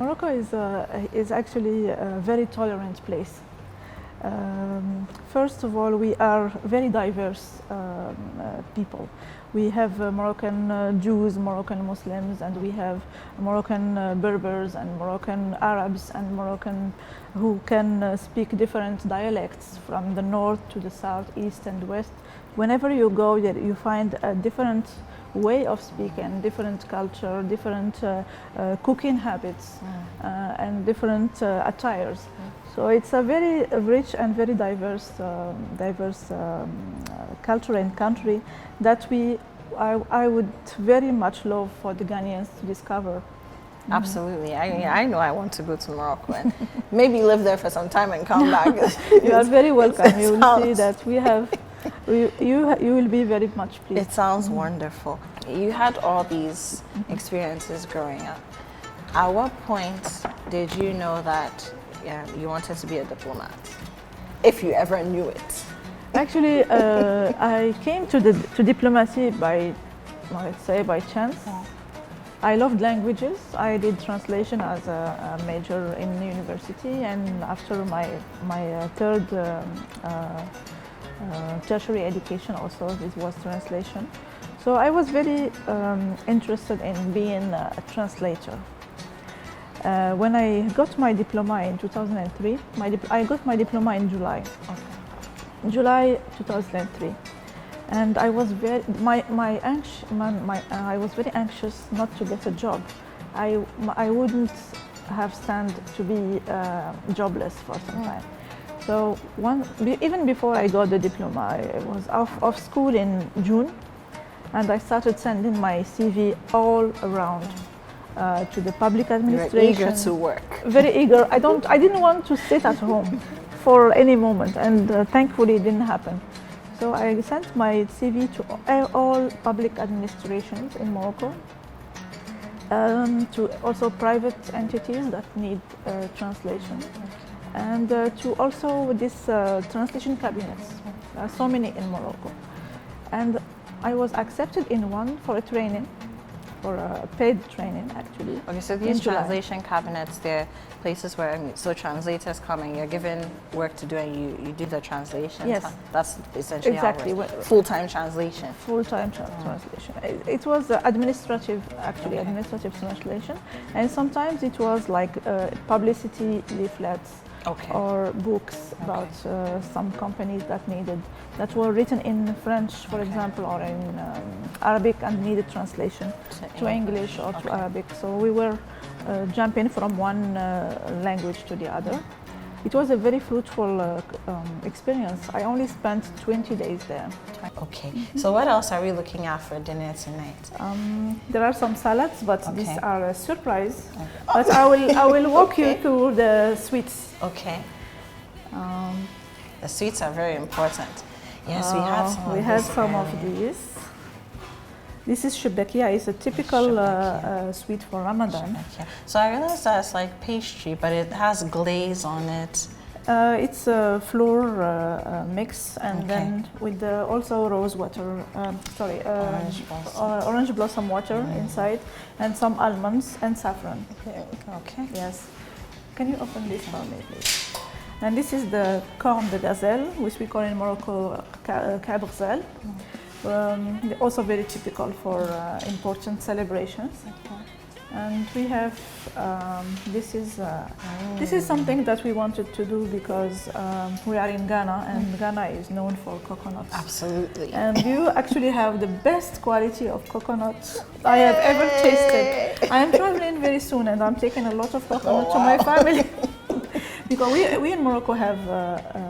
Morocco is actually a very tolerant place. First of all, we are very diverse people. We have Moroccan Jews, Moroccan Muslims, and we have Moroccan Berbers and Moroccan Arabs and Moroccan who can speak different dialects from the north to the south, east and west. Whenever you go, you find a different way of speaking, different culture, different cooking habits, and different attires. So it's a very rich and very diverse culture and country that I would very much love for the Ghanaians to discover. Absolutely. I know I want to go to Morocco and maybe live there for some time and come back. You are very welcome. You will see that we have. You will be very much pleased. It sounds wonderful. You had all these experiences growing up. At what point did you know that you wanted to be a diplomat, if you ever knew it? Actually, I came to diplomacy by, let's say, by chance. I loved languages. I did translation as a major in university, and after my third tertiary education, also this was translation. So I was very interested in being a translator. When I got my diploma in 2003, I got my diploma in July. Okay. July 2003, and I was very I was very anxious not to get a job. I wouldn't have stand to be jobless for some time. So even before I got the diploma, I was off school in June, and I started sending my CV all around. To the public administration. You were eager to work. Very eager. I didn't want to sit at home for any moment, and thankfully it didn't happen. So I sent my CV to all public administrations in Morocco, to also private entities that need translation, and to also this translation cabinets. There are so many in Morocco, and I was accepted in one for a training. For a paid training, actually. Okay, so these translation cabinets, they're places where translators come and you're given work to do, and you do the translation. Yes, that's essentially exactly full-time translation. Full-time translation. It was administrative translation, and sometimes it was like publicity leaflets. Okay. Or books about some companies that were written in French, for example, or in Arabic and needed translation to English or to Arabic. So we were jumping from one language to the other. It was a very fruitful experience. I only spent 20 days there. Okay. So what else are we looking at for dinner tonight? There are some salads, but these are a surprise. Okay. But I will walk you through the sweets. Okay. The sweets are very important. Yes, we had some of these. This is shubakia. It's a typical sweet for Ramadan. So I realized that it's like pastry, but it has glaze on it. It's a flour mix, and then with also rose water. Orange blossom water inside, and some almonds and saffron. Okay. Yes. Can you open this for me, please? And this is the corn de gazelle, which we call in Morocco kabrzal. Also very typical for important celebrations. Okay. And we have this is something that we wanted to do because we are in Ghana, and Ghana is known for coconuts. Absolutely. And you actually have the best quality of coconuts I have ever tasted. I am traveling very soon, and I'm taking a lot of coconut to my family. Because we in Morocco have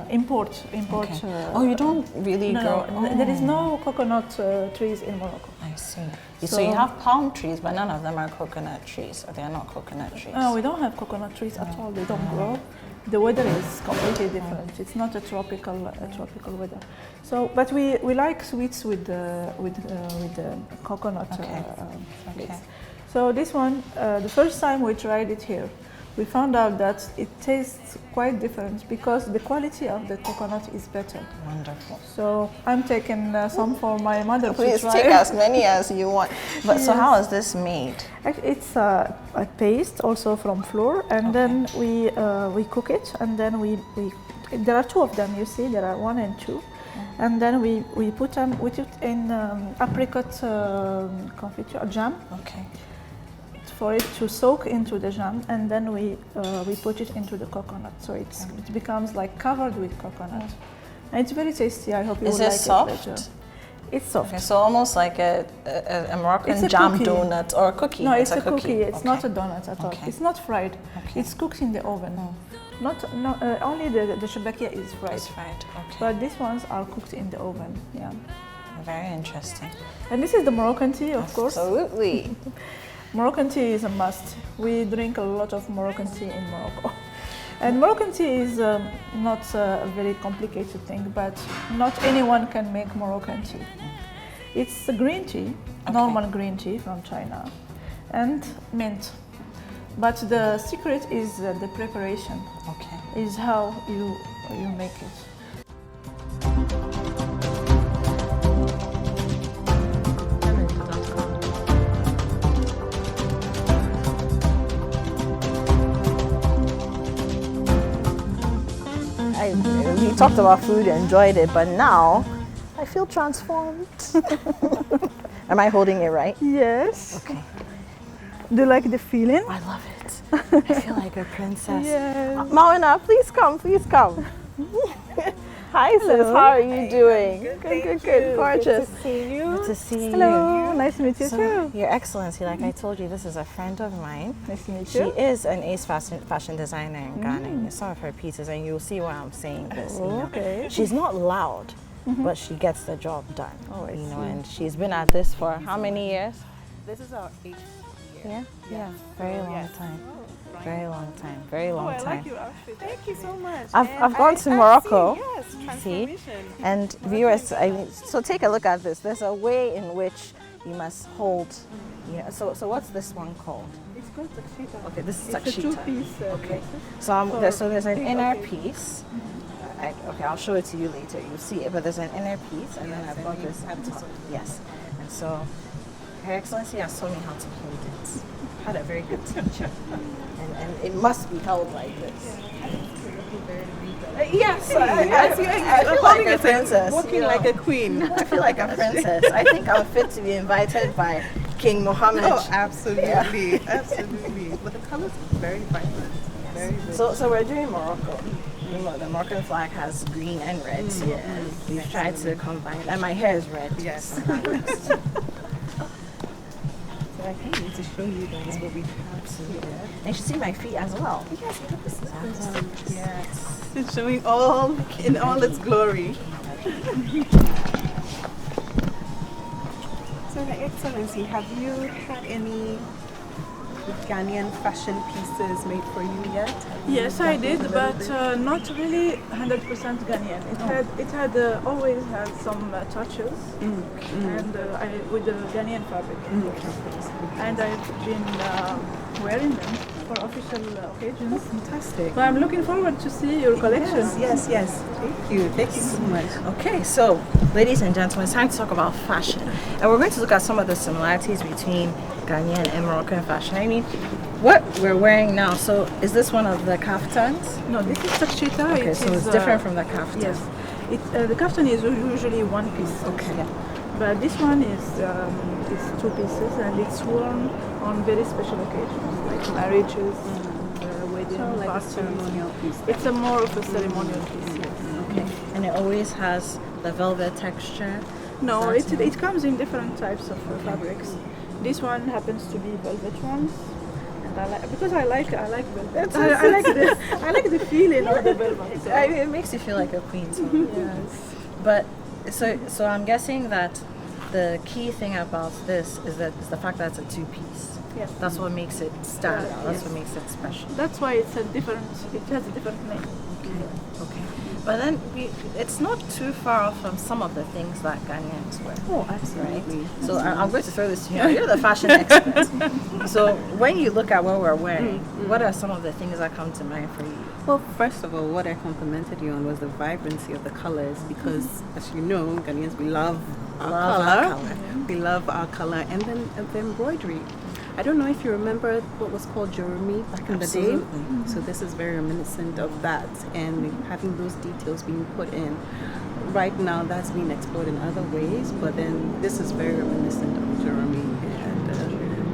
import. Okay. You don't really grow? No, there is no coconut trees in Morocco. I see. So you have palm trees, but none of them are coconut trees, or they are not coconut trees? No, we don't have coconut trees at all. They don't grow. The weather is completely different. It's not a tropical weather. So, but we like sweets with the coconut. Okay. So this one, the first time we tried it here, we found out that it tastes quite different because the quality of the coconut is better. Wonderful. So I'm taking some for my mother Please to try. take as many as you want. But so Yes. how is this made? Actually, it's a paste also from flour, and then we cook it, and then we there are two of them. You see, there are 1 and 2, and then we put it in apricot confiture jam. Okay. For it to soak into the jam, and then we put it into the coconut, so it becomes like covered with coconut, and it's very tasty. I hope you Is will it like soft? it later. It's soft. Okay, so almost like a Moroccan It's a jam cookie. donut or a cookie. No, it's a cookie. It's Okay. not a donut at all. Okay. It's not fried. Okay. It's cooked in the oven. Only the shabakia is fried, It's fried. Okay. but these ones are cooked in the oven. Yeah, Very interesting. and this is the Moroccan tea, of course. Absolutely. Moroccan tea is a must. We drink a lot of Moroccan tea in Morocco. And Moroccan tea is not a very complicated thing, but not anyone can make Moroccan tea. It's a green tea, normal green tea from China, and mint. But the secret is the preparation, Okay. is how you make it. We talked about food, enjoyed it, but now I feel transformed. Am I holding it right? Yes. Okay. Do you like the feeling? I love it. I feel like a princess. Yes. Mauna, please come, please come. Hi sis, how are you doing? Good. Gorgeous. Good to see you. Good to see Hello. you. Nice to meet you So, too. Your Excellency, like I told you, this is a friend of mine. Nice to meet She you. is an ace fashion designer in Ghana. You saw of her pieces, and you'll see why I'm saying this. You know. Okay. She's not loud, but she gets the job done. Oh, I you know, see. and she's been at this for how many years? This is our 8th year. Yeah, very long time. Very long time. Very long time. your outfit. Thank you so much. I've gone to Morocco. Yes, See? transformation. And viewers, so take a look at this. There's a way in which you must hold. Yeah. So what's this one called? It's called takshita. Okay, this is It's a takshita. two-piece. Okay. piece. So there's an inner Okay. piece. Okay, I'll show it to you later. You'll see it. But there's an inner piece, and then I've got this at top. Yes. And so, Her Excellency has taught me how to hold it. Had a very good teacher, and it must be held like this. Yes, I feel like a princess. Walking you know. like a queen. I feel like a princess. I think I'm fit to be invited by King Mohammed. Oh, absolutely. Absolutely. But the colors are very vibrant. Very rich. So we're doing Morocco. You know, the Moroccan flag has green and red. We've tried to combine, and my hair is red. Yes. So I can't wait to show you guys what we have here. And you should see my feet as well. Yes. It's showing all in all its glory. So, Your Excellency, have you had any Ghanaian fashion pieces made for you yet? Yes, I did, but not really 100% Ghanaian. It had always had some touches, and with the Ghanaian fabric, and I've been wearing them for official occasions. Fantastic. So I'm looking forward to see your collection. Yes. Thank you. Thank you so much. Okay, so ladies and gentlemen, it's time to talk about fashion. And we're going to look at some of the similarities between Ghanaian and Moroccan fashion. I mean, what we're wearing now, so is this one of the kaftans? No, this is takshita. Okay, so it's different from the kaftan. Yes, the kaftan is usually one piece. Okay. Yeah. But this one is two pieces, and it's worn on very special occasions like marriages, wedding, Like a parties. ceremonial piece. It's a more of a ceremonial piece. Yes. Okay. And it always has the velvet texture. No, Satin. it comes in different types of fabrics. This one happens to be velvet ones, and I like velvet. I like the feeling of the velvet. So. It makes you feel like a queen. So. Yes. But so I'm guessing that the key thing about this is the fact that it's a two-piece. Yes. That's what makes it stand out. That's Yes. what makes it special. That's why it's a different. It has a different name. Okay. But then it's not too far off from some of the things that Ghanaians wear. Oh, absolutely. So I'm going to throw this to you. You're the fashion expert. So when you look at what we're wearing, what are some of the things that come to mind for you? Well, first of all, what I complimented you on was the vibrancy of the colors because, as you know, Ghanaians, we love our color. We love our color. And then the embroidery. I don't know if you remember what was called Jeremy back in the day. So this is very reminiscent of that. And having those details being put in. Right now, that's being explored in other ways. But then this is very reminiscent of Jeremy.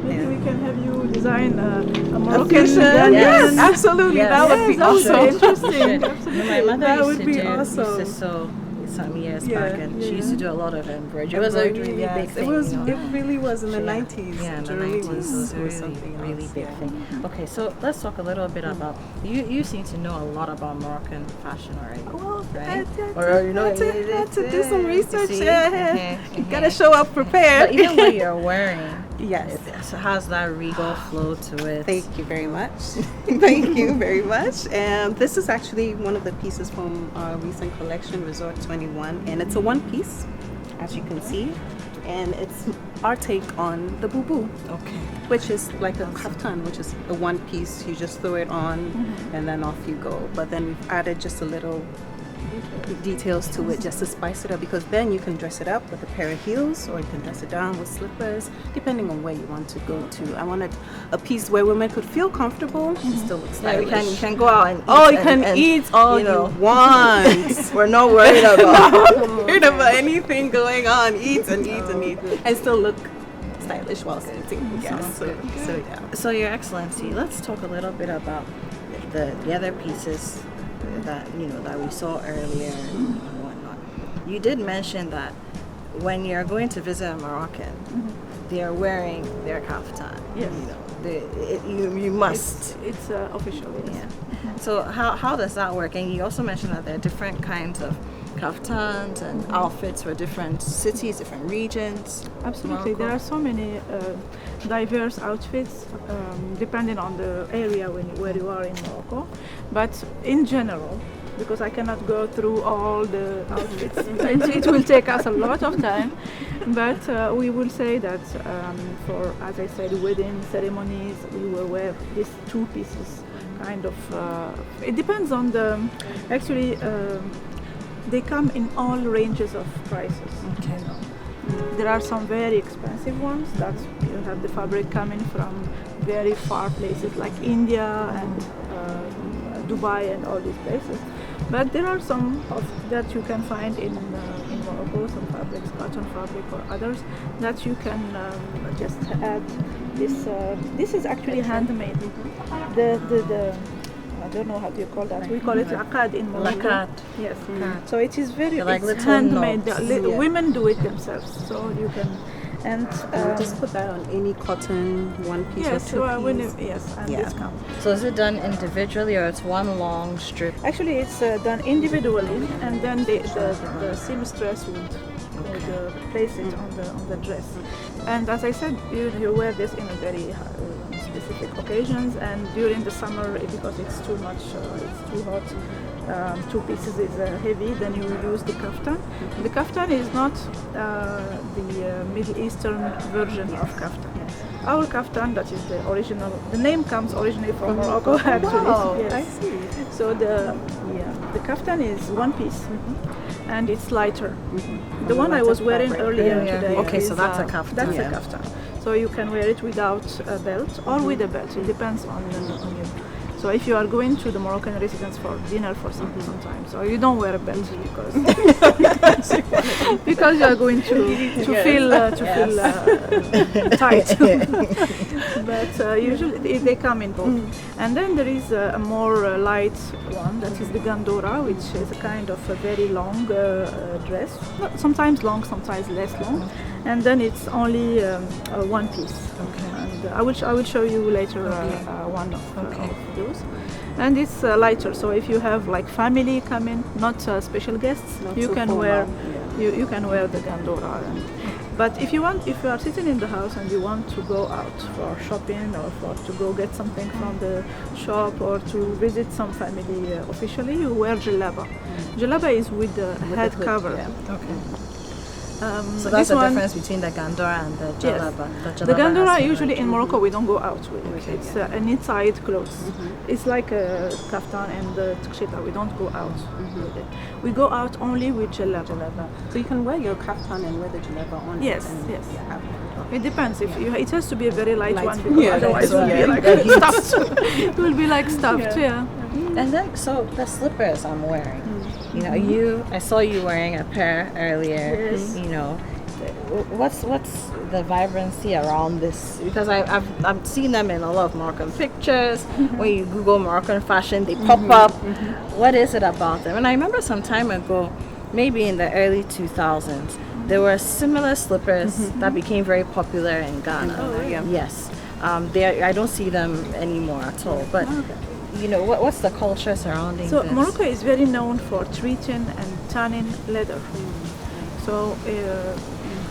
Maybe we can have you design a Moroccan fusion. Ghanaian. Yes, absolutely. Yes. That would be That would be awesome. interesting. My mother That used would to be do awesome. used to sew some years Yeah, back, and she used to do a lot of embroidery. It was a Embroidery, really yes. big thing. It was. you know. It really was in the Yeah. 90s. Yeah, in the Jeremy 90s was a something really else, big yeah. thing. Okay, so let's talk a little bit about you seem to know a lot about Moroccan fashion already. Well, right? I Or you know, had to do some research. see? You gotta show up prepared. But even what you're wearing, Yes. it has that regal flow to it. Thank you very much. Thank you very much. And this is actually one of the pieces from our recent collection, Resort 21, and it's a one piece, as you can see, and it's our take on the bubu, Okay. which is like a kaftan, which is a one piece. You just throw it on, and then off you go. But then we've added just a little details to it just to spice it up, because then you can dress it up with a pair of heels, or you can dress it down with slippers, depending on where you want to go to. I wanted a piece where women could feel comfortable and still look Yeah, stylish. you can go out and eat. Oh, you and- can and, eat all you know. you want. We're not worried about. Heard about anything going on. Eat and eat and eat, and still look stylish while eating. Yes. So yeah. So, Your Excellency, let's talk a little bit about the other pieces that that we saw earlier and whatnot. You did mention that when you're going to visit a Moroccan, they are wearing their kaftan. Yes. You must. It's official. Yes. Yeah. So how does that work? And you also mentioned that there are different kinds of kaftans and outfits for different cities, different regions. Absolutely. Morocco. There are so many diverse outfits depending on the area where you are in Morocco. But in general, because I cannot go through all the outfits, it will take us a lot of time. But we will say that for, as I said, wedding ceremonies, we will wear these two pieces. Kind of. It depends on the. Actually. They come in all ranges of prices. Okay. There are some very expensive ones that you have the fabric coming from very far places like India and Dubai and all these places. But there are some that you can find in Morocco, some fabrics, cotton fabric or others that you can just add this. This is actually handmade. The I don't know how do you call that. We call it laqad in Morocco. Laqad. Yes. Laqad. So it is very They're like it's little handmade. knots. The women do it themselves. So you can and Just put that on any cotton one piece yes, or two when piece. yes, and Yeah. this comes. So is it done individually or it's one long strip? Actually, it's done individually, and then the seamstress would place it on the dress. And as I said, you wear this in a very specific occasions, and during the summer because it's too much, it's too hot. Two pieces is heavy, then you use the kaftan. The kaftan is not the Middle Eastern version of kaftan. Our kaftan, that is the original, the name comes originally from Morocco actually. Wow, Yes. I see. So the kaftan is one piece, and it's lighter. The one I was wearing earlier today. Okay, so is, that's a kaftan. That's Yeah. a kaftan. So you can wear it without a belt or with a belt. It depends on you. So if you are going to the Moroccan residence for dinner for sometimes, so you don't wear a belt because you are going to feel tight. But usually they come in both. And then there is a more light one, that is the gandora, which is a kind of a very long dress, sometimes long, sometimes less long. And then it's only one piece. Okay. And I will show you later one of those. And it's lighter, so if you have like family coming, not special guests, Not you so can formal, wear yeah. you can wear the gandora. And But if you are sitting in the house and you want to go out for shopping or to go get something from the shop or to visit some family officially, you wear jalaba. Jalaba is with the head hood, cover. yeah. Okay. So that's the difference between the gandora and the jalaba. The gandora usually in Morocco we don't go out with it. Okay, It's an inside clothes. It's like a kaftan and the tqshita. We don't go out with it. We go out only with jalaba. So you can wear your kaftan and wear the jalaba on. Yes, and yes. you have it. It depends. If you, it has to be a very light one, one. because Yeah, otherwise it will be like stuffed. It will be like stuffed. Yeah. And then, so the slippers I'm wearing, you know, I saw you wearing a pair earlier. Yes. You know, what's the vibrancy around this? Because I've seen them in a lot of Moroccan pictures. When you Google Moroccan fashion, they pop up. What is it about them? And I remember some time ago, maybe in the early 2000s, there were similar slippers that became very popular in Ghana. Oh, really? Yes. I don't see them anymore at all. But you know, what's the culture surrounding So this? Morocco is very known for treating and tanning leather. So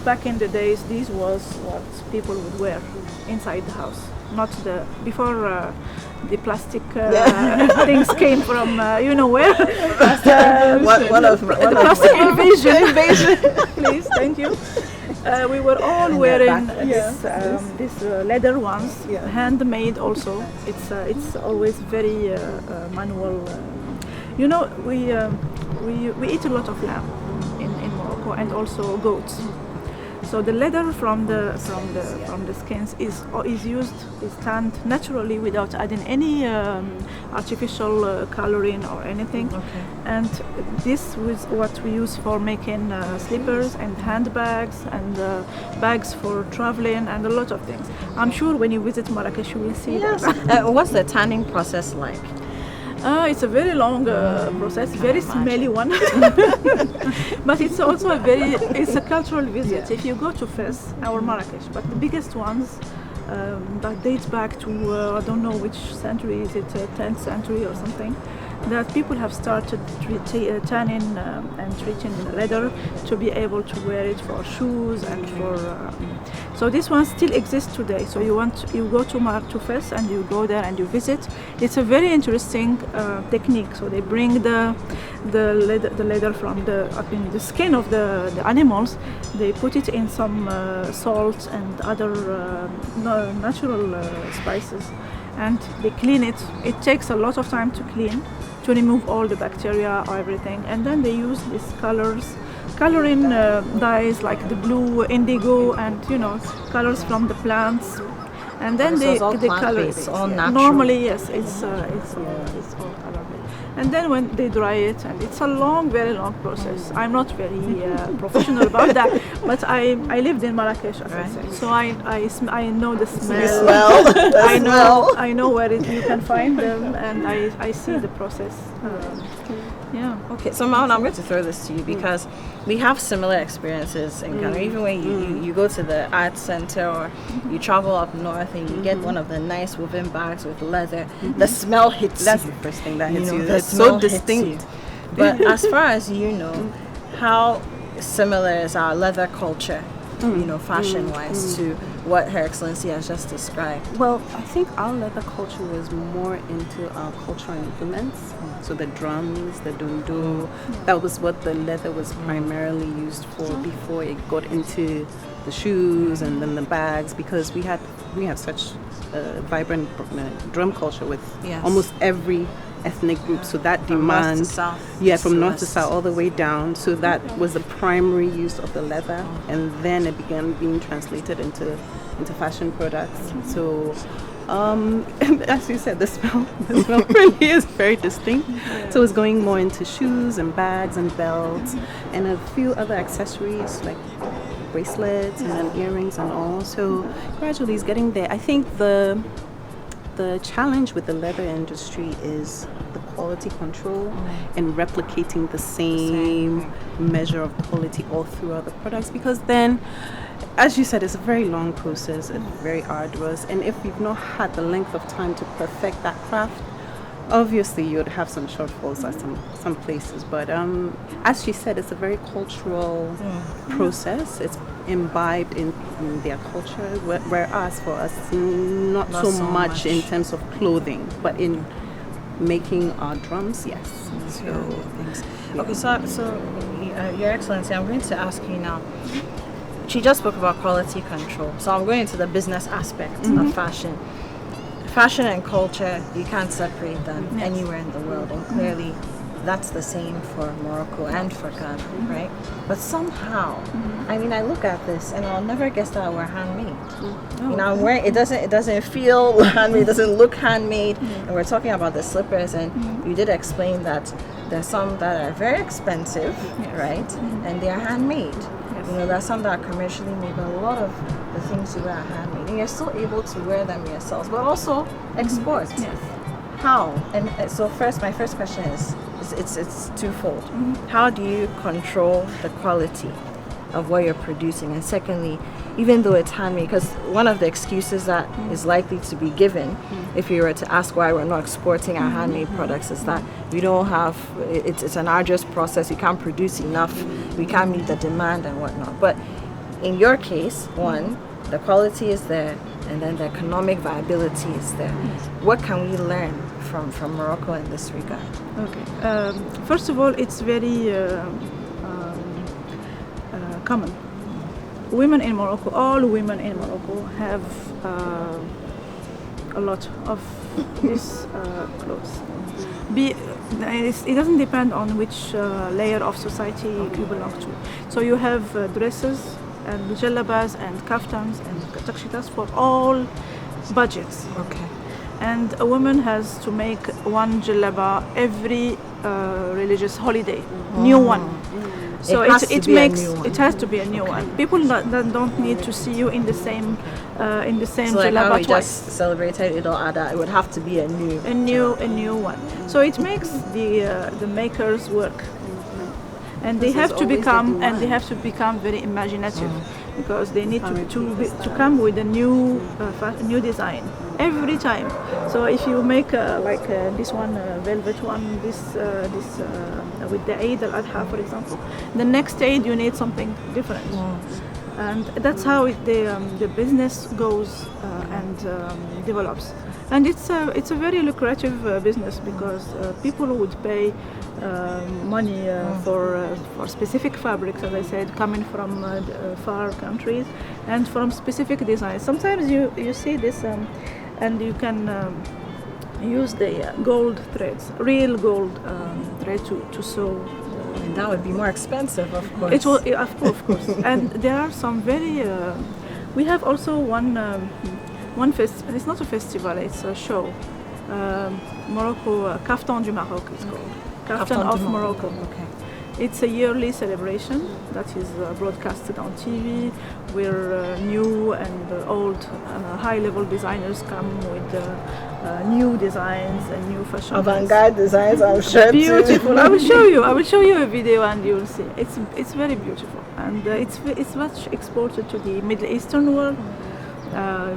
back in the days, this was what people would wear inside the house, not before the plastic things came from you know where. One of Plastic invasion. Please, thank you. We were all wearing these leather ones, handmade also. It's always very manual. You know, we eat a lot of lamb in Morocco and also goats. So the leather from the skins is tanned naturally without adding any artificial coloring or anything. Okay. And this was what we use for making slippers and handbags and bags for traveling and a lot of things. I'm sure when you visit Marrakesh you will see Yes. that. What's the tanning process like? It's a very long process, very smelly one. But it's also it's a cultural visit. If you go to Fez or Marrakesh, but the biggest ones that dates back to I don't know which century, is it 10th century or something, that people have started tanning and treating leather to be able to wear it for shoes and for. So this one still exists today. So you go to Fez and you go there and you visit. It's a very interesting technique. So they bring the leather from the skin of the animals. They put it in some salt and other natural spices, and they clean it. It takes a lot of time to clean, to remove all the bacteria or everything, and then they use these coloring dyes like the blue, indigo, and colors from the plants, and then they color plant-based, it. all natural. Normally, yes, it's all color-based. And then when they dry it, and it's a very long process. I'm not very professional about that, but I lived in Marrakesh, as I said, so I know the smell. I know where you can find them, and I see the process. Okay, so Maun, I'm going to throw this to you because we have similar experiences in Ghana. Even when you go to the art center or you travel up north and you get one of the nice woven bags with leather, the smell hits That's you. the first thing that hits you. The It's so smell hits distinct. you. But as far as you know, how similar is our leather culture, fashion-wise, to what Her Excellency has just described? Well, I think our leather culture was more into our cultural implements. So the drums, the dundu, that was what the leather was primarily used for before it got into the shoes and then the bags, because we have such a vibrant drum culture with almost every ethnic group, so that demand from north to south all the way down, so that was the primary use of the leather, and then it began being translated into fashion products. So as you said, the smell really is very distinct. So it's going more into shoes and bags and belts and a few other accessories like bracelets and then earrings and all. So gradually it's getting there. I think the challenge with the leather industry is the quality control and replicating the same measure of quality all throughout the products, because then, as you said, it's a very long process and very arduous, and if you've not had the length of time to perfect that craft, Obviously, you'd have some shortfalls at some places, but as she said, it's a very cultural process. It's imbibed in their culture, whereas for us, not so much in terms of clothing, but in making our drums, yes. Okay, so Your Excellency, I'm going to ask you now. She just spoke about quality control, so I'm going into the business aspect of fashion. Fashion and culture, you can't separate them anywhere in the world, and clearly that's the same for Morocco and for Ghana, right? But somehow, I mean, I look at this and I'll never guess that we're handmade. You know, I'm wearing, it doesn't feel handmade, it doesn't look handmade, and we're talking about the slippers, and you did explain that there's some that are very expensive, right? And they are handmade. You know, there's some that are commercially made, but a lot of the things you wear are handmade, and you're still able to wear them yourselves, but also export. Yes. How? And so my first question is it's twofold. How do you control the quality of what you're producing? And secondly, even though it's handmade, because one of the excuses that is likely to be given if you were to ask why we're not exporting our handmade products is that we don't have, it's an arduous process, we can't produce enough, we can't meet the demand and whatnot. But in your case, one, the quality is there, and then the economic viability is there. What can we learn from Morocco in this regard? Okay. First of all, it's very common. Women in Morocco, all women in Morocco have a lot of these clothes. It doesn't depend on which layer of society you belong to. So you have dresses and jellabas and kaftans and takshitas for all budgets. Okay. And a woman has to make one jellaba every religious holiday, new one. So it has to be a new one. People don't need to see you in the same so like jellaba how we twice. just celebrated Eid al-Adha, it would have to be a new one. So it makes the makers work, and they have to become very imaginative, because they need to come with a new design every time. So if you make this one velvet one, this with the Eid al-Adha, for example, the next Eid you need something different. And that's how the business goes and develops. And it's a very lucrative business, because people would pay money for specific fabrics, as I said, coming from far countries and from specific designs. Sometimes you see this and you can use the gold threads, real gold thread to sew. And that would be more expensive, of course. It will, of course. And there are some very. We have also one festival. It's not a festival; it's a show. Morocco, Kaftan du Maroc is called. Kaftan of Morocco. Okay. It's a yearly celebration that is broadcasted on TV, where new and old high-level designers come with new designs and new fashion. Avant-garde designs, I'm sure. Beautiful. I will show you a video and you will see. It's very beautiful, and it's much exported to the Middle Eastern world.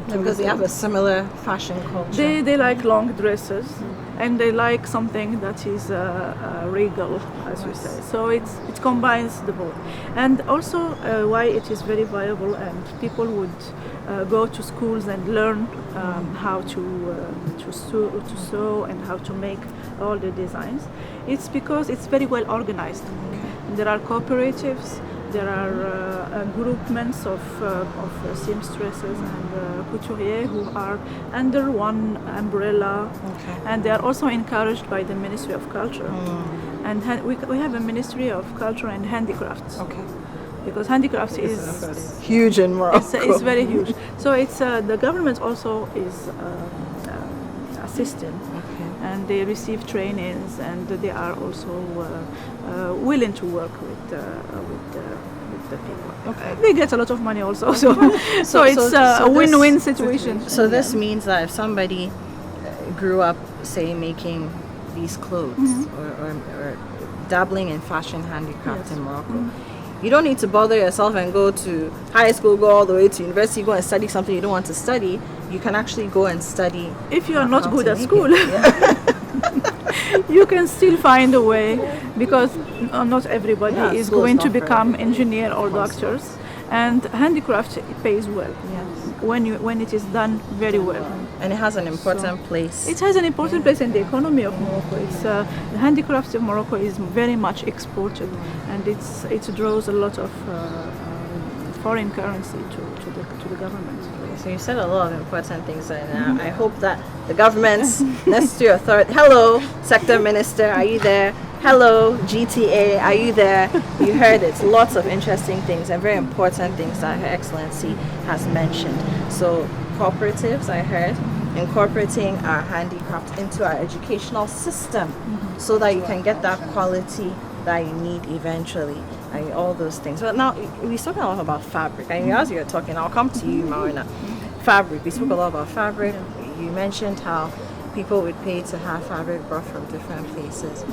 Because they have a similar fashion culture. They like long dresses, and they like something that is regal, as you say. So it combines the both. And also why it is very viable, and people would go to schools and learn how to sew and how to make all the designs. It's because it's very well organized. There are cooperatives. There are groupments of seamstresses and couturiers who are under one umbrella, and they are also encouraged by the Ministry of Culture. And we have a Ministry of Culture and Handicrafts. Okay. Because handicrafts is huge in Morocco. It's very huge. So it's the government also is assisting. And they receive trainings, and they are also willing to work with the people. Okay. They get a lot of money also, so it's a win-win situation. So this means that if somebody grew up, say, making these clothes or dabbling in fashion handicraft in Morocco, you don't need to bother yourself and go to high school, go all the way to university, go and study something you don't want to study. you can actually go and study. If you are not how good to at make school, it. you can still find a way, because not everybody Yeah, is school is going not to for become everybody. engineer or doctors. And handicraft, it pays well Yes. when it is done very well. And it has an important place. It has an important place in the economy of Morocco. It's the handicrafts of Morocco is very much exported, and it draws a lot of foreign currency to the government. So you said a lot of important things, and I hope that the government's necessary authority. Hello, Sector Minister, are you there? Hello, GTA, are you there? You heard it. Lots of interesting things and very important things that Her Excellency has mentioned. So cooperatives, I heard, incorporating our handicraft into our educational system so that you can get that quality that you need eventually. And all those things. But now we spoke a lot about fabric. And as you're talking, I'll come to you, Marina. Fabric. We spoke a lot about fabric. You mentioned how people would pay to have fabric brought from different places.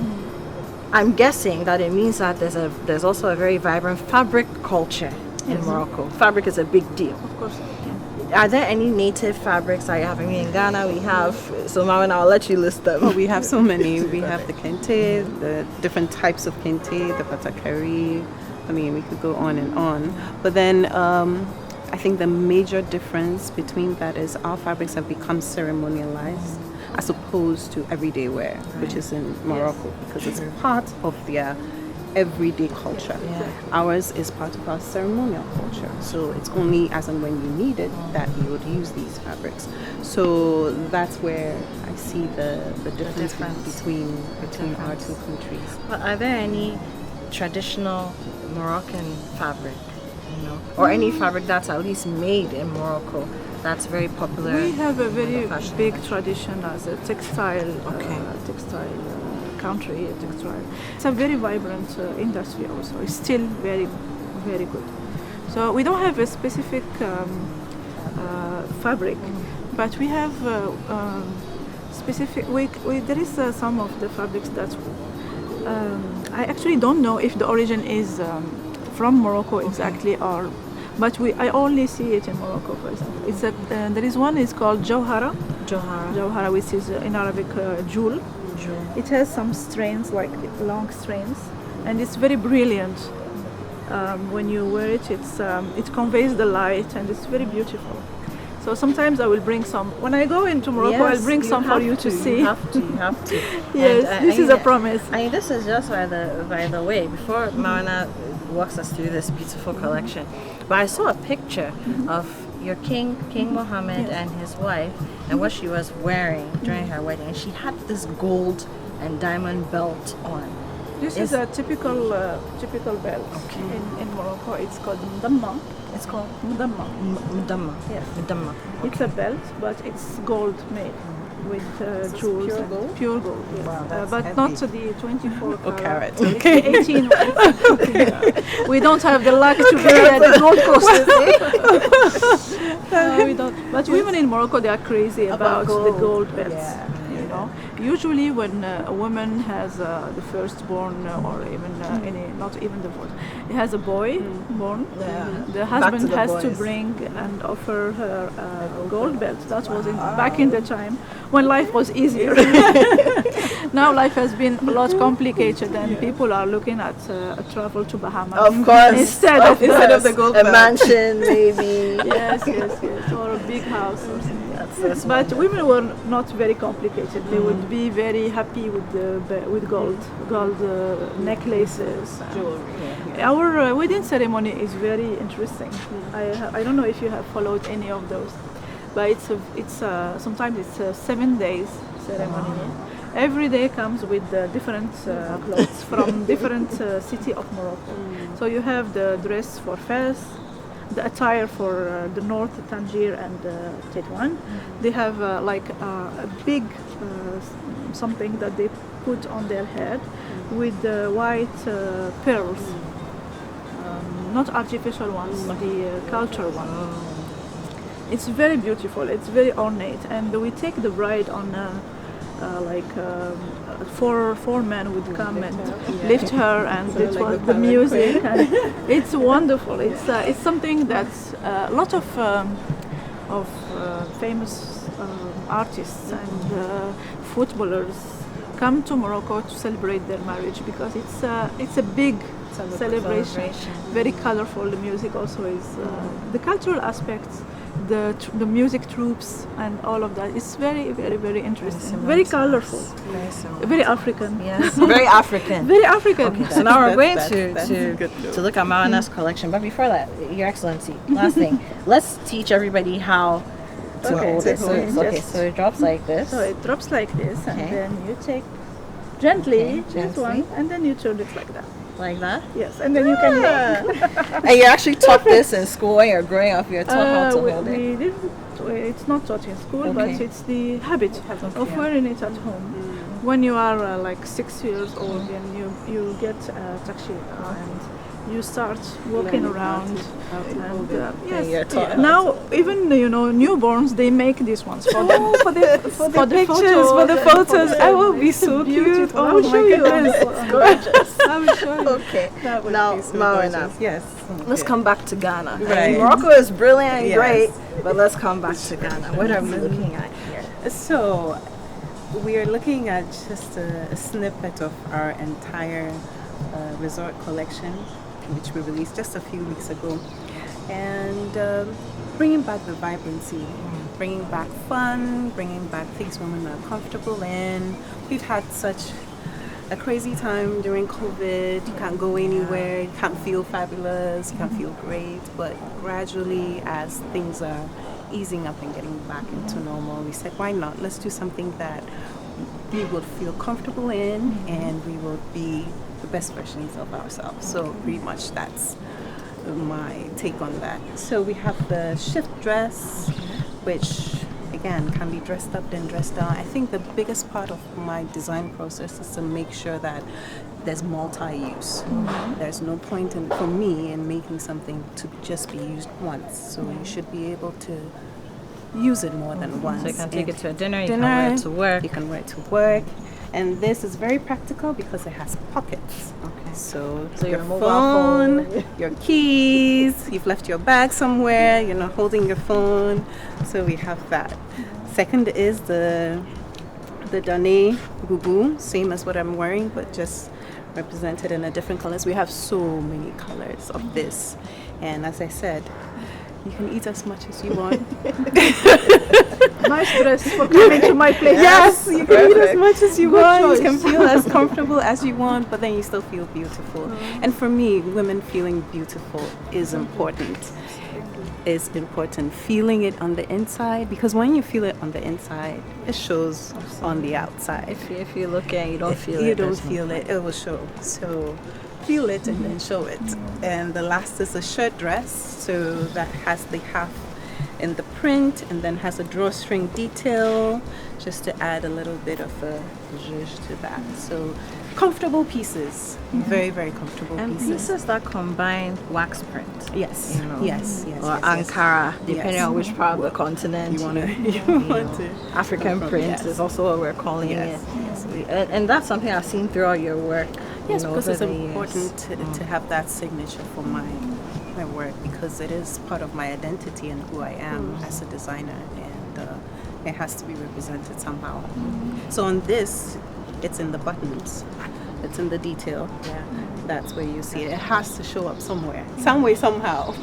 I'm guessing that it means that there's also a very vibrant fabric culture in Morocco. Fabric is a big deal. Of course. Are there any native fabrics that you have? I mean, in Ghana we have, so Marina, I'll let you list them. Oh, we have so many. We have the kente, the different types of kente, the patakari. I mean, we could go on and on. But then I think the major difference between that is our fabrics have become ceremonialized as opposed to everyday wear, which is in Morocco, because it's part of their everyday culture. Yeah. Ours is part of our ceremonial culture. So it's only as and when you need it that you would use these fabrics. So that's where I see the difference between our two countries. But are there any traditional Moroccan fabric, or any fabric that's at least made in Morocco that's very popular? We have a very fashion big industry? tradition as a textile country. It's a very vibrant industry also. It's still very, very good. So we don't have a specific fabric, but we have specific. There is some of the fabrics that I actually don't know if the origin is from Morocco exactly, or but I only see it in Morocco. For example, there is one is called Jawhara, which is in Arabic jewel. It has some strains, like long strains, and it's very brilliant. When you wear it, it conveys the light, and it's very beautiful. So sometimes I will bring some. When I go into Morocco, I'll bring some for you to see. You have to. Yes, And, this is a promise. I mean, this is just by the way. Before Marina walks us through this beautiful collection, but I saw a picture of your King Mohammed and his wife, and what she was wearing during her wedding. And she had this gold and diamond belt on. This is a typical belt in Morocco. It's called mdamma. It's called mdamma. Mdamma. Yes. Mdamma. It's a belt, but it's gold made with jewels. pure and gold? Pure gold, yes. Wow, that's but heavy. not the 24 carat. It's the 18 carat. We don't have the luck to wear the gold coast. We don't. But women in Morocco, they are crazy about the gold belts. Yeah. You know, usually when a woman has the firstborn, or even not even the fourth, he has a boy born. The husband the has to boys. bring and offer her a gold belt. That was back in the time when life was easier. Now life has been a lot complicated, and people are looking at a travel to Bahamas. Of course. Instead of the gold a belt. mansion, maybe. yes, or a big house or something. That's But women were not very complicated. They would be very happy with gold necklaces. Our wedding ceremony is very interesting. I don't know if you have followed any of those, but it's sometimes it's a 7 days ceremony. Every day comes with different clothes from different city of Morocco. So you have the dress for Fez, the attire for the north, Tangier and Tétouan. They have like a big something that they put on their head with white pearls, not artificial ones, the cultural ones. It's very beautiful, it's very ornate, and we take the bride on four men would come and lift her, and So it like was the the palanquin. music, and it's wonderful. It's something that's a lot of famous artists and footballers come to Morocco to celebrate their marriage because it's a big celebration. Very colorful. The music also is the cultural aspects, the music troops and all of that. It's very, very, very interesting. Very colorful. Very African. Yes, very African. Very African. Okay, so now we're going That's to look at Mawana's collection. But before that, Your Excellency, last thing, let's teach everybody how to hold it. So it drops like this. So it drops like this, and Okay. then you take gently this gently. one, and then you turn it like that. Like that. Yes, and then you can. And you actually taught this in school when you're growing up. You're taught how to hold it. we didn't. It's not taught in school, but Okay. it's the habit of wearing it at home. When you are like 6 years old, and you get a taxi and you start walking around. And, yes, you're taught how now even newborns they make these ones for them. for the pictures, for the photos. I will be so cute. Beautiful. I Oh will my show you. goodness. It's gorgeous. I will show you. Okay. That would Now, be so Mawana, gorgeous. Yes. let's come back to Ghana. Right. Morocco is brilliant and Yes. great, but let's come back to Ghana. What are we looking at here? So, we are looking at just a snippet of our entire resort collection, which we released just a few weeks ago, and bringing back the vibrancy, bringing back fun, bringing back things women are comfortable in. We've had such a crazy time during COVID. You can't go anywhere, you can't feel fabulous, you can't feel great, but gradually as things are easing up and getting back into normal, we said, why not? Let's do something that we would feel comfortable in and we will be the best versions of ourselves. So pretty much that's my take on that. So we have the shift dress, which again can be dressed up then dressed down. I think the biggest part of my design process is to make sure that there's multi-use. There's no point for me in making something to just be used once. So you should be able to use it more than once. So you can take it to a dinner, you Dinner, can wear it to work. You can wear it to work. And this is very practical because it has pockets. Okay. So So your your mobile phone, phone. your keys, you've left your bag somewhere, you're not holding your phone. So we have that. Second is the Dane Bubu, same as what I'm wearing, but just represented in a different colors. We have so many colors of this. And as I said, you can eat as much as you want. Nice dress for coming to my place. Yes, you can eat as much as you Good want. choice. You can feel as comfortable as you want, but then you still feel beautiful. And for me, women feeling beautiful is important. Is important. Feeling it on the inside, because when you feel it on the inside, it shows on the outside. If you look at it, you don't If feel it. you don't there's no feel it, it will show. So feel it and then show it. And the last is a shirt dress, so that has the half in the print and then has a drawstring detail just to add a little bit of a zhuzh to that. So comfortable pieces, very, very comfortable And pieces. pieces that combine wax print. Yes, You know, yes, yes. Or yes, Ankara, depending Yes. on which part of the continent. You want to, you want to. African from, print yes. is also what we're calling Yes, it. And that's something I've seen throughout your work. Yes, you know, because over it's the years. important to have that signature for my work, because it is part of my identity and who I am as a designer, and it has to be represented somehow. So on this, it's in the buttons, it's in the detail. Yeah. That's where you see it. It has to show up somewhere, some way, somehow.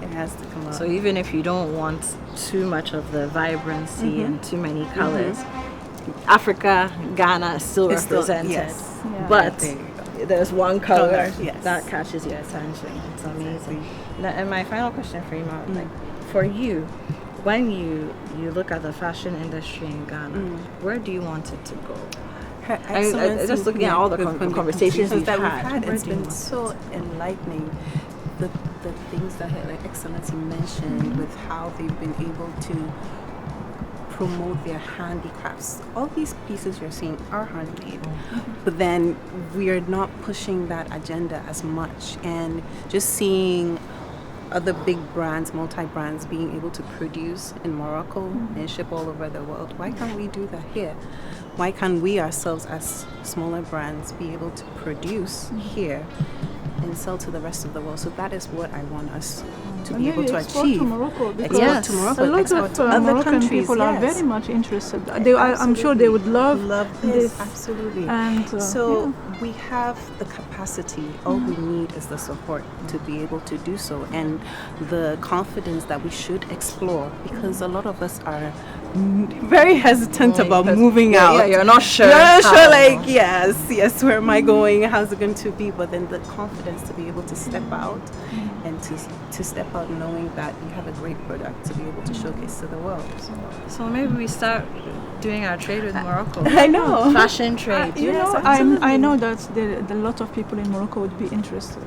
It has to come out. So even if you don't want too much of the vibrancy and too many colors, Africa, Ghana is still It's still- represented. yes. Yeah. But There you go. there's one color Yes. that catches your attention. It's amazing. Now, and my final question for you, Mara, like for you, when you look at the fashion industry in Ghana, where do you want it to go? Her I mean, Excellency, just looking at all the conversations we've that had, we've where it's do you been want so enlightening. The things that Her Excellency mentioned with how they've been able to promote their handicrafts. All these pieces you're seeing are handmade, but then we are not pushing that agenda as much, and just seeing other big brands, multi-brands being able to produce in Morocco and ship all over the world. Why can't we do that here? Why can't we ourselves as smaller brands be able to produce here and sell to the rest of the world. So that is what I want us to And be able maybe to export achieve. to Morocco, because Yes. to Morocco, a lot export of to other Moroccan countries. people are yes. very much interested. I'm sure they would love this. Absolutely. And So we have the capacity. All we need is the support to be able to do so, and the confidence that we should explore, because a lot of us are very hesitant about moving out. Yeah, you're not sure. You're not sure, how. like, yes, where am I going? How's it going to be? But then the confidence to be able to step out and to step out knowing that you have a great product to be able to showcase to the world. So maybe we start doing our trade with Morocco. I know. Fashion trade. you Yes, know, absolutely. I know that a lot of people in Morocco would be interested.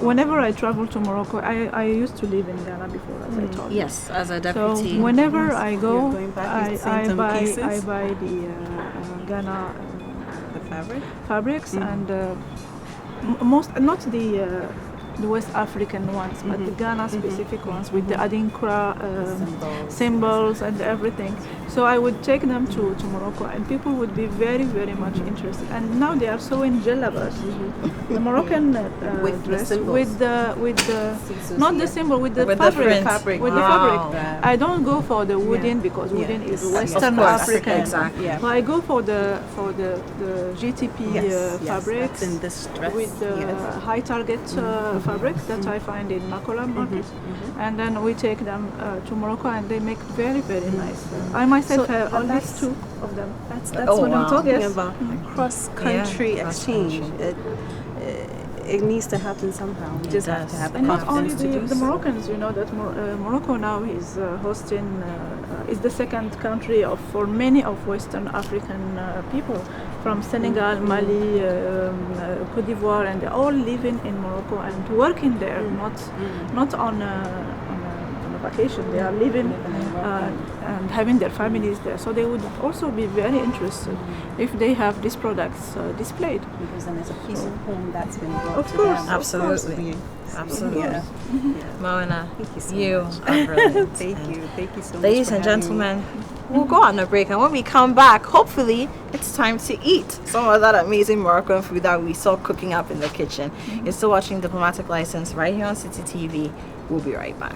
Whenever I travel to Morocco, I used to live in Ghana before, as I told you. Yes, as a So deputy. whenever I go, You're going back, you've seen some pieces? I buy the Ghana The fabric. fabrics and most not the West African ones, but the Ghana specific ones with the Adinkra symbols and everything. So I would take them to Morocco, and people would be very, very much interested. And now they are sewing jellabas, the Moroccan With the dress symbols. with the not the symbol, with the With the fabric. print. With the Wow. fabric. I don't go for the wooden because wooden is Western Of course, African. exactly. Yeah. But I go for the GTP fabrics That's in this dress. with the high target fabrics that I find in Makola market, and then we take them to Morocco, and they make very, very nice. I myself have at least two of them. That's Oh, what I'm wow. talking Yes. about. Cross-country Yeah, exchange. It needs to happen somehow. We just have to does. have the And not only confidence to do the so. Moroccans, you know that Morocco now is hosting, is the second country for many of Western African people from Senegal, Mali, Cote d'Ivoire, and they're all living in Morocco and working there, not on a vacation. They are living and having their families there. So they would also be very interested if they have these products displayed. Because then it's a piece of home that's been brought Of to course, them. Absolutely. Absolutely. Yeah. Moana, Thank you so you much. are brilliant. Thank you so much. Ladies for and having me. gentlemen, we'll go on a break, and when we come back, hopefully it's time to eat some of that amazing Moroccan food that we saw cooking up in the kitchen. You're still watching Diplomatic License right here on City TV. We'll be right back.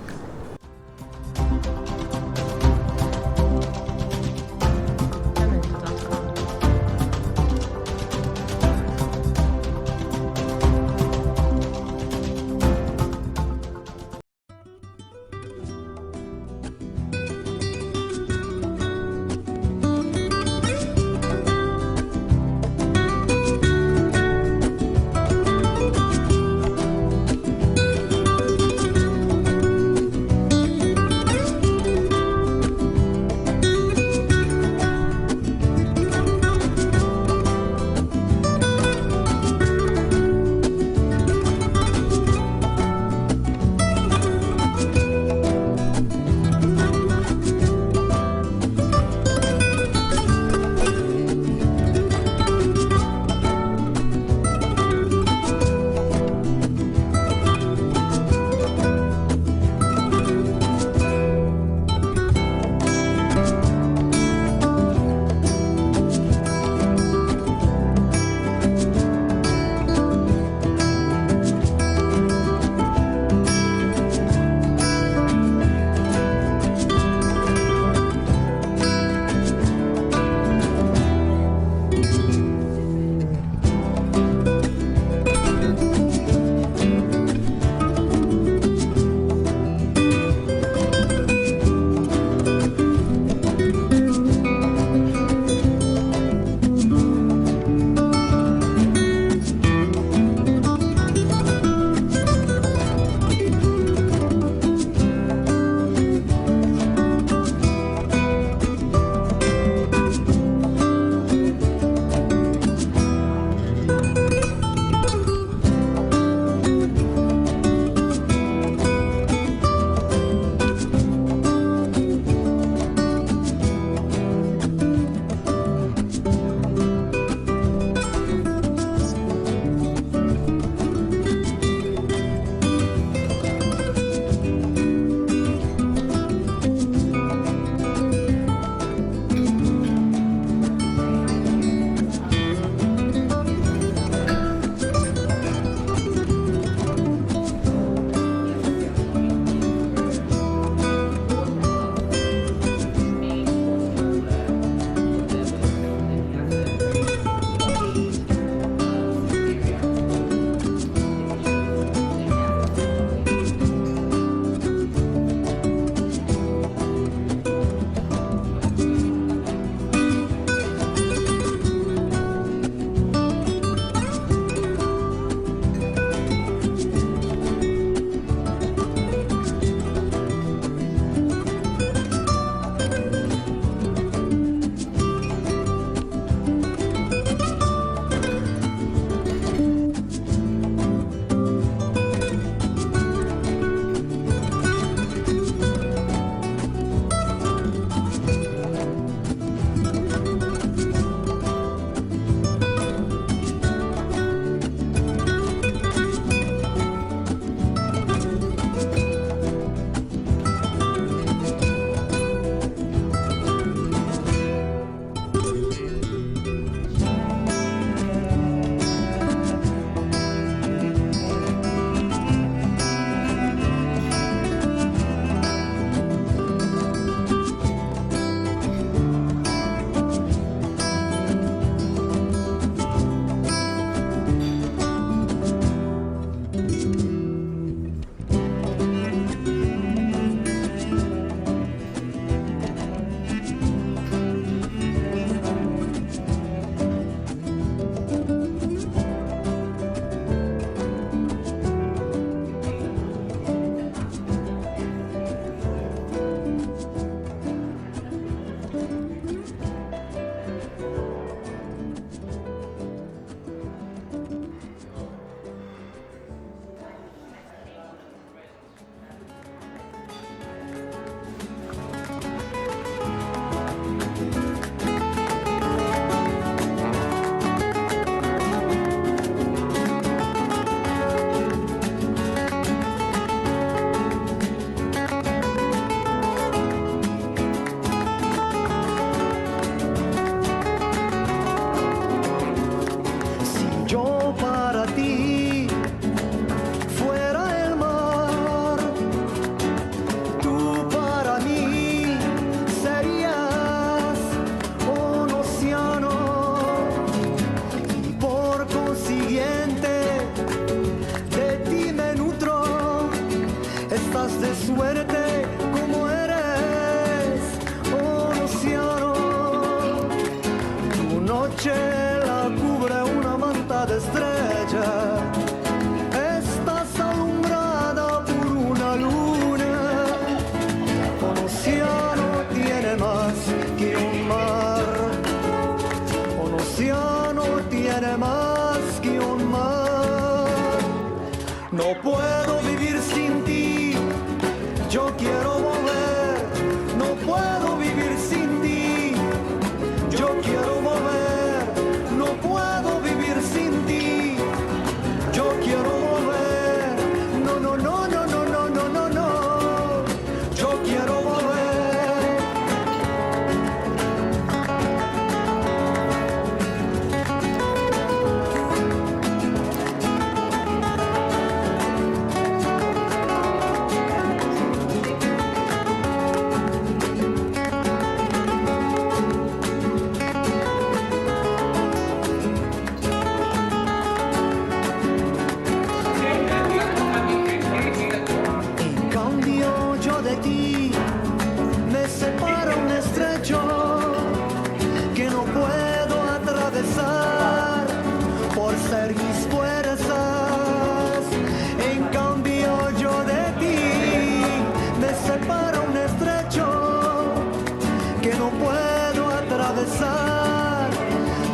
noche la cubre una manta de estrellas. Estás alumbrada por una luna. Un océano tiene más que un mar. Un océano tiene más que un mar. No puedo vivir sin ti. Yo quiero volver. No puedo vivir sin ti. Yo quiero volver. No puedo vivir sin ti. Yo quiero volver. No, no, no, no, no, no, no, no, no. Yo quiero volver. En cambio yo de ti me separa un estrecho que no puedo atravesar por ser mis fuerzas. En cambio yo de ti me separa un estrecho que no puedo atravesar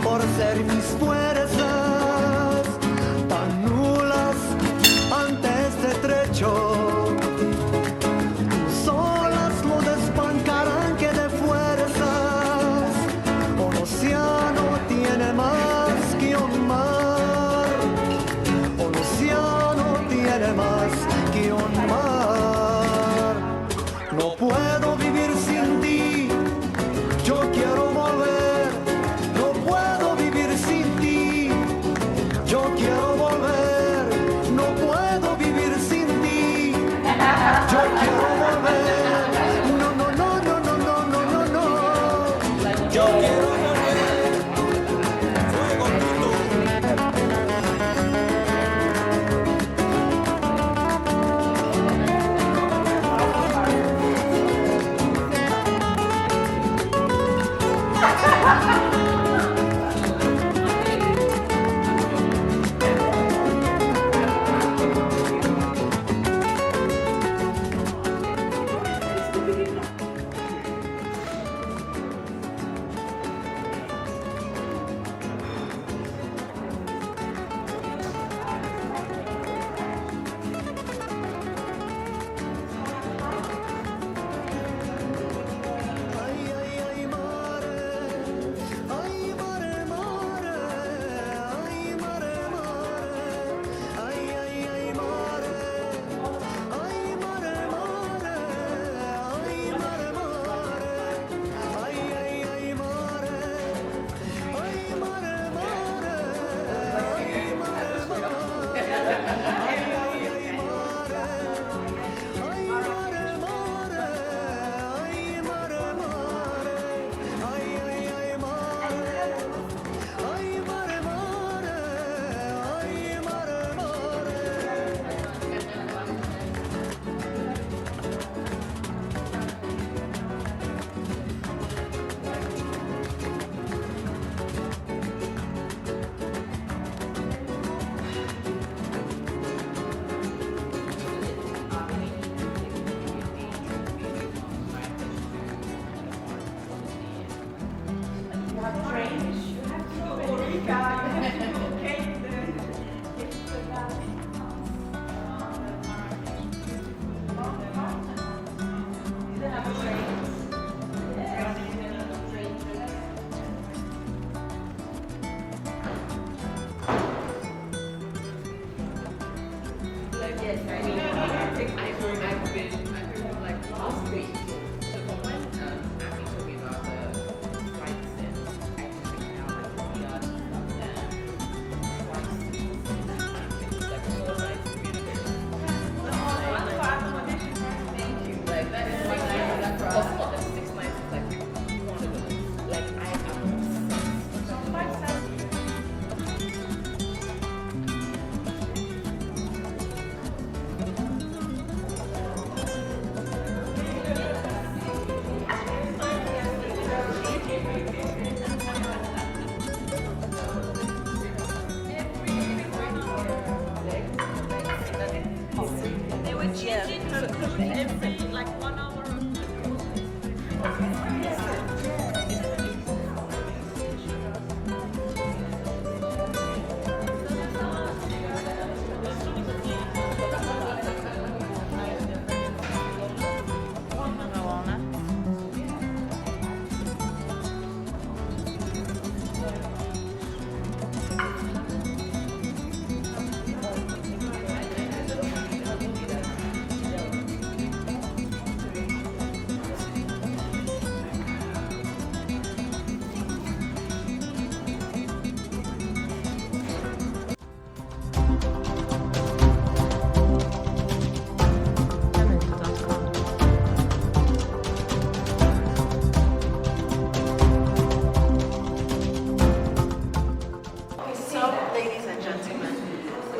por ser mis fuerzas tan nulas ante este trecho. Solas lo despancarán que de fuerzas. Un océano tiene más que un mar. Un océano tiene más que un mar. No puedo vivir sin ti. Yo quiero volver. No puedo vivir sin ti. Yo quiero volver. No puedo vivir sin ti. Yo quiero volver. No, no, no, no, no, no, no, no, no. Yo quiero volver. Fuego bruto. Ay, ay, ay, mare. Ay, mare, mare. Ay, mare, mare. Ay, ay, ay, mare. Ay, mare, mare. Ay, mare, mare. Ay, ay, ay, mare. Ay, mare, mare. Ay, mare, mare. Ay, ay, ay, mare. Ay, mare, mare. Ay, mare, mare. Ay, ay, ay, mare. Ay, mare, mare. Ay, mare, mare. Every like 1 hour.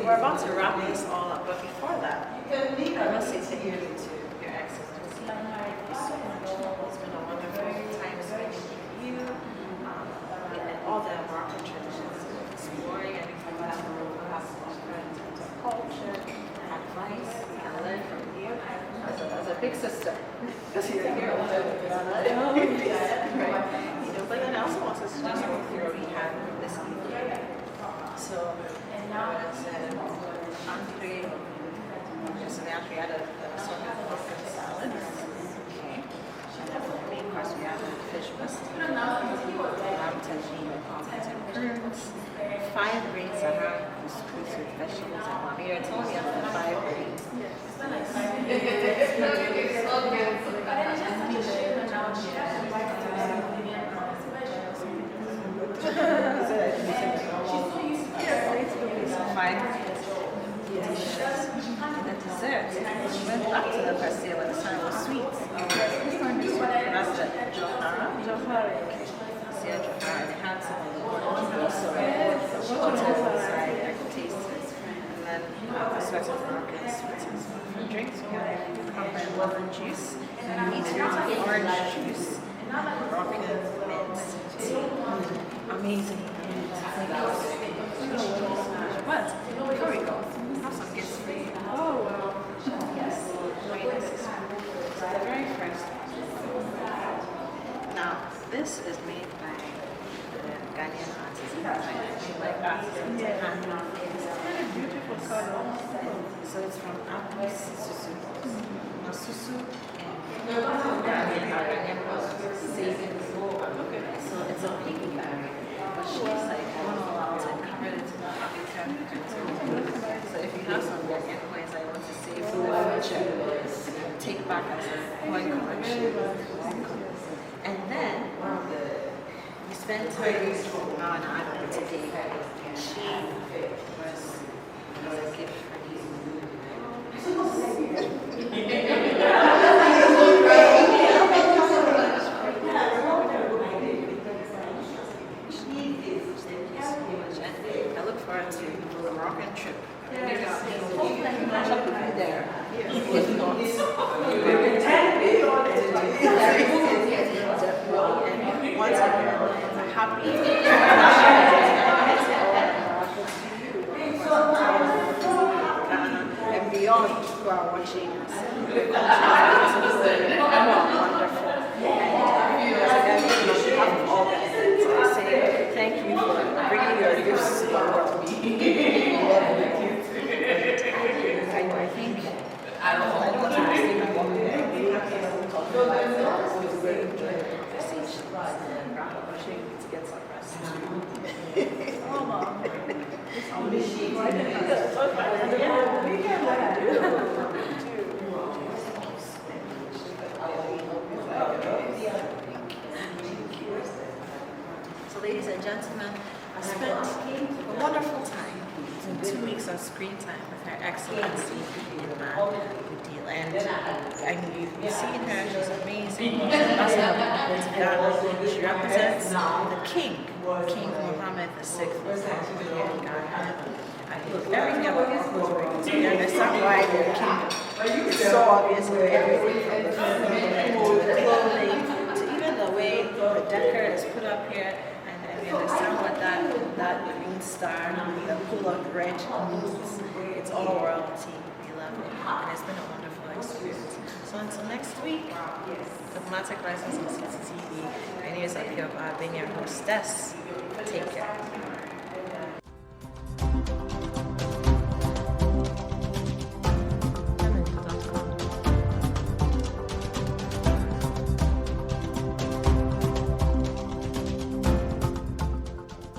We're about to wrap this all up, but before that, I must say thank you to your Excellency. Thank you so much. It's been a wonderful time spending with you, and all the Moroccan traditions, exploring anything that we have to offer in terms of culture, advice. We can learn from you as a big sister, because you're here all the time. Right. But then I also want us to just go through what we had this evening. So, entree, so we actually had a sort of Moroccan salad. Okay. And then for the main course, we had a fish pastel, lamb tagine with almonds and prunes, 5 green Sahara couscous with vegetables and lamb. You're telling me after 5 greens. And the dessert, she went back to the pastel, but this time it was sweet. This time it's sweet. That's the Johara. Pastel Johara. And it had some of the hotels inside. I could taste it. And then the sweat of Moroccan sweetness. For drinks, we had cucumber and lemon juice, beetroot, orange juice, Moroccan mint tea. Amazing. But before we go, I have some gifts for you. Oh, wow. Yes. The very first. Now, this is made by the Ghanaian artisan. Like artisans and handmade. It's kind of beautiful color. So it's from Apis Susu. Now, Susu in Ghanaian was saving. So it's a piggy bag. But she's like going all out and covered it in African. So if you have some Ghanaian coins I want to save for the future, take back as a coin collection. And then we spent time now and I today. She was a gift for you. To the Moroccan trip. Maybe I'll match up with you there. If not, and once again, happy and beyond who are watching us. Wonderful. And all that. I say thank you for bringing your gifts to the world. I don't want to say that one day. To get some rest. So, ladies and gentlemen, I spent a wonderful time. 2 weeks of screen time with Her Excellency Imane Ouaadil. And you've seen her, she's amazing. She's ambassador to Ghana. She represents the King Mohammed VI here in Ghana. And look, everything about Morocco is working together. There's some why they're king. It's so obvious in everything from the food, the clothing, to even the way the decor is put up here. We understand what that green star, the pool of red means. It's all royalty. We love it. And it's been a wonderful experience. So until next week, Diplomatic License on CCTV. My name is Abioba. I've been your hostess. Take care.